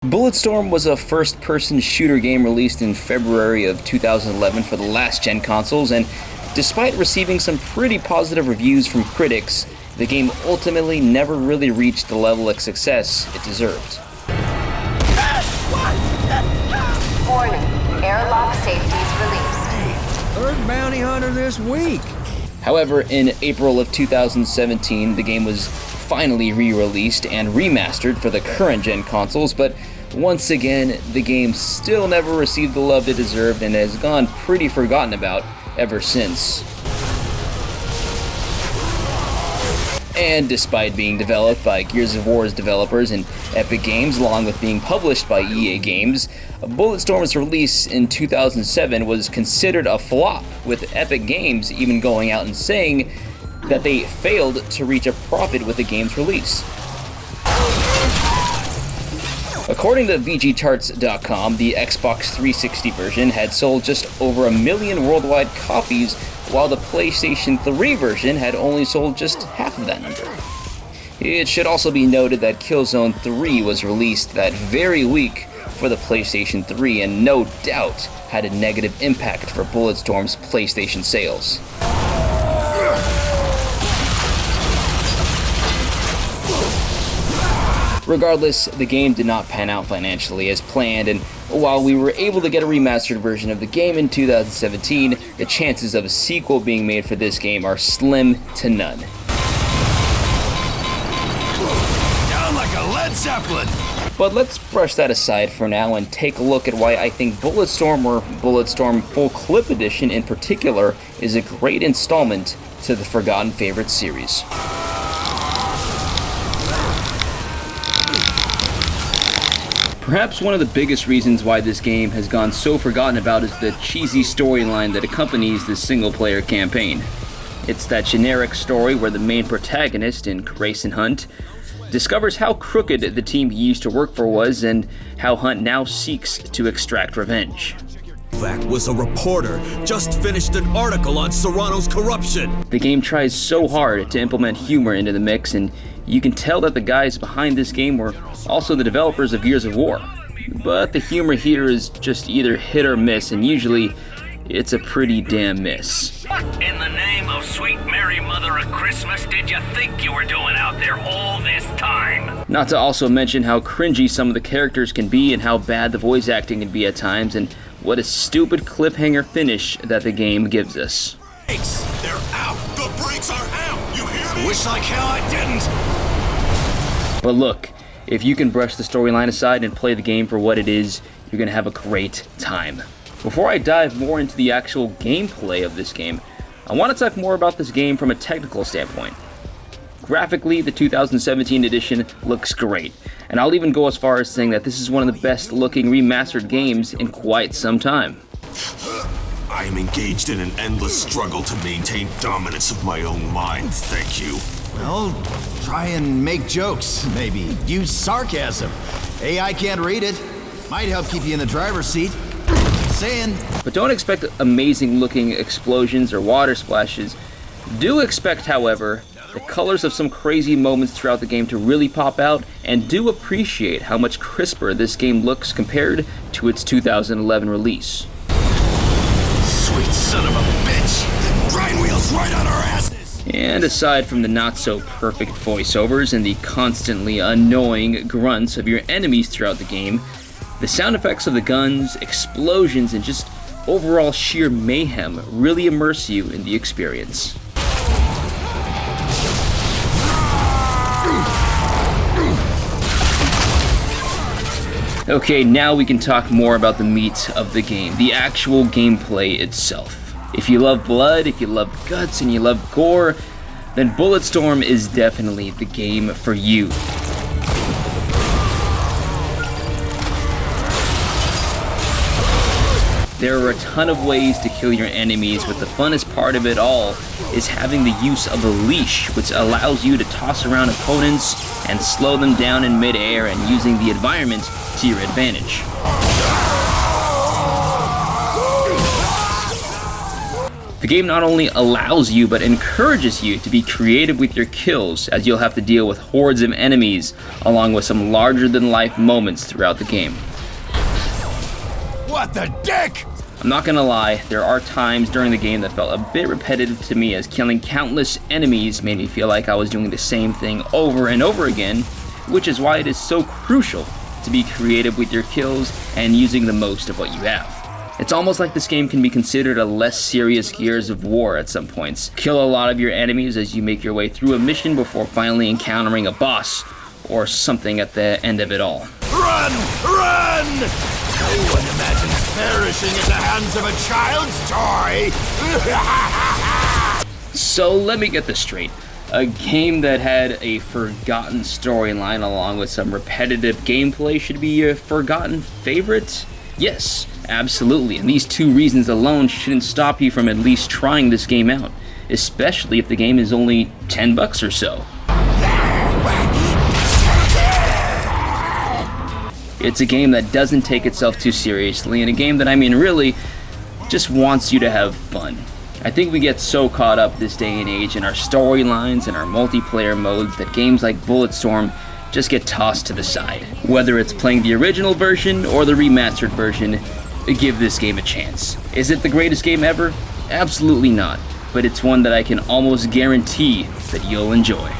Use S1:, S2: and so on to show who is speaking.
S1: Bulletstorm was a first-person shooter game released in February of 2011 for the last-gen consoles, and despite receiving some pretty positive reviews from critics, the game ultimately never really reached the level of success it deserved.
S2: Warning, airlock safeties released.
S3: Third bounty hunter this week.
S1: However, in April of 2017, the game was finally re-released and remastered for the current-gen consoles, but once again, the game still never received the love it deserved and has gone pretty forgotten about ever since. And despite being developed by Gears of War's developers and Epic Games, along with being published by EA Games, Bulletstorm's release in 2007 was considered a flop, with Epic Games even going out and saying that they failed to reach a profit with the game's release. According to VGCharts.com, the Xbox 360 version had sold just over 1 million worldwide copies, while the PlayStation 3 version had only sold just half of that number. It should also be noted that Killzone 3 was released that very week for the PlayStation 3 and no doubt had a negative impact for Bulletstorm's PlayStation sales. Regardless, the game did not pan out financially as planned, and while we were able to get a remastered version of the game in 2017, the chances of a sequel being made for this game are slim to none.
S3: Down like a lead zeppelin.
S1: But let's brush that aside for now and take a look at why I think Bulletstorm, or Bulletstorm Full Clip Edition in particular, is a great installment to the forgotten favorite series. Perhaps one of the biggest reasons why this game has gone so forgotten about is the cheesy storyline that accompanies this single-player campaign. It's that generic story where the main protagonist, in Grayson Hunt, discovers how crooked the team he used to work for was and how Hunt now seeks to extract revenge.
S4: That was a reporter, just finished an article on Serrano's corruption.
S1: The game tries so hard to implement humor into the mix, and you can tell that the guys behind this game were also the developers of Gears of War. But the humor here is just either hit or miss, and usually it's a pretty damn miss.
S5: What in the name of sweet Mary Mother of Christmas did you think you were doing out there all this time?
S1: Not to also mention how cringy some of the characters can be and how bad the voice acting can be at times, and what a stupid cliffhanger finish that the game gives us.
S4: Brakes, they're out. The brakes are out. You hear me? Wish like hell I didn't.
S1: But look, if you can brush the storyline aside and play the game for what it is, you're gonna have a great time. Before I dive more into the actual gameplay of this game, I want to talk more about this game from a technical standpoint. Graphically, the 2017 edition looks great, and I'll even go as far as saying that this is one of the best looking remastered games in quite some time.
S4: I am engaged in an endless struggle to maintain dominance of my own mind, thank you.
S6: Well, try and make jokes, maybe. Use sarcasm. AI can't read it. Might help keep you in the driver's seat. Saying.
S1: But don't expect amazing looking explosions or water splashes. Do expect, however, the colors of some crazy moments throughout the game to really pop out, and do appreciate how much crisper this game looks compared to its 2011 release.
S4: Sweet son of a bitch! Grind wheels right on our asses!
S1: And aside from the not-so-perfect voiceovers and the constantly annoying grunts of your enemies throughout the game, the sound effects of the guns, explosions, and just overall sheer mayhem really immerse you in the experience. Okay, now we can talk more about the meat of the game, the actual gameplay itself. If you love blood, if you love guts, and you love gore, then Bulletstorm is definitely the game for you. There are a ton of ways to kill your enemies, but the funnest part of it all is having the use of a leash, which allows you to toss around opponents and slow them down in mid-air, and using the environment to your advantage. The game not only allows you, but encourages you to be creative with your kills, as you'll have to deal with hordes of enemies, along with some larger-than-life moments throughout the game.
S3: What the dick?
S1: I'm not gonna lie, there are times during the game that felt a bit repetitive to me, as killing countless enemies made me feel like I was doing the same thing over and over again, which is why it is so crucial to be creative with your kills and using the most of what you have. It's almost like this game can be considered a less serious Gears of War at some points. Kill a lot of your enemies as you make your way through a mission before finally encountering a boss or something at the end of it all.
S3: Run! Run! No one imagines perishing at the hands of a child's toy!
S1: So let me get this straight. A game that had a forgotten storyline along with some repetitive gameplay should be a forgotten favorite? Yes, absolutely, and these two reasons alone shouldn't stop you from at least trying this game out, especially if the game is only $10 or so. It's a game that doesn't take itself too seriously, and a game that, I mean, really just wants you to have fun. I think we get so caught up this day and age in our storylines and our multiplayer modes that games like Bulletstorm just get tossed to the side. Whether it's playing the original version or the remastered version, give this game a chance. Is it the greatest game ever? Absolutely not, but it's one that I can almost guarantee that you'll enjoy.